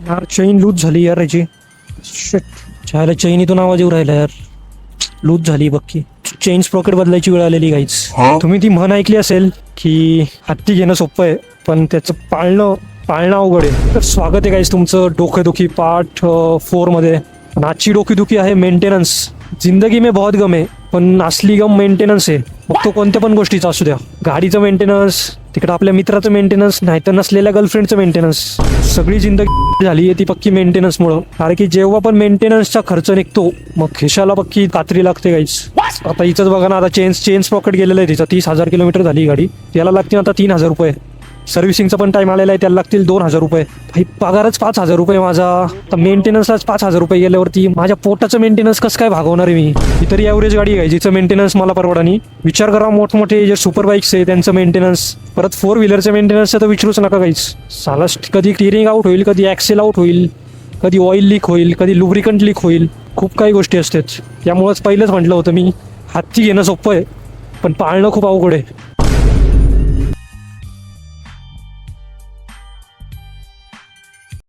यार chain loose झाली यार याची. शिट, चायला चेनीतून आवाज येऊ राहिला यार. लूज झाली बक्की. चेन स्प्रॉकेट बदलायची वेळ आलेली गाईच. तुम्ही ती म्हण ऐकली असेल की हत्ती घेणं सोपं आहे पण त्याचं पाळणं अवघड आहे. तर स्वागत आहे गाईज तुमचं डोकेदुखी पार्ट 4 मध्ये. आणि आजची डोकेदुखी आहे मेंटेनन्स. जिंदगी में बहुत गम आहे पण असली गम मेंटेनन्स आहे. मग तो कोणत्या पण गोष्टीचा असू द्या. गाडीचं मेंटेनन्स, तिकडं आपल्या मित्राचं मेंटेनन्स, नाहीतर नसलेल्या गर्लफ्रेंडचं मेंटेनन्स. सगळी जिंदगी झाली आहे ती पक्की मेंटेनन्समुळं. कारण की जेव्हा पण मेंटेनन्सचा खर्च निघतो मग खिशाला पक्की कात्री लागते गाईज. आता हिचंच बघा ना, आता चेन स्प्रॉकेट गेलेलं आहे तिचं. 30,000 किलोमीटर झाली गाडी. त्याला लागतील आता 3,000 रुपये. सर्व्हिसिंगचा पण टाइम आलेला आहे, त्याला लागतील 2,000 रुपये. भाई पगारच 5,000 रुपये माझा. तर मेंटेनन्सलाच 5,000 रुपये गेल्यावरती माझ्या पोटाचं मेंटेनन्स कसं काय भागवणार आहे मी. ही तरी ॲव्हरेज गाडी आहे जिचं मेंटेनन्स मला परवडानी. विचार करा मोठमोठे जे सुपर बाईक्स आहे त्यांचं मेंटेनन्स, परत 4 व्हीलरचं मेंटेनन्सचं तर विचारूच नका काहीच. साला कधी स्टिअरिंग आउट होईल, कधी ॲक्सेल आउट होईल, कधी ऑइल लीक होईल, कधी लुब्रिकंट लीक होईल. खूप काही गोष्टी असतात. त्यामुळंच पहिलंच म्हटलं होतं मी, हत्ती घेणं सोपं आहे पण पाळणं खूप अवघड आहे.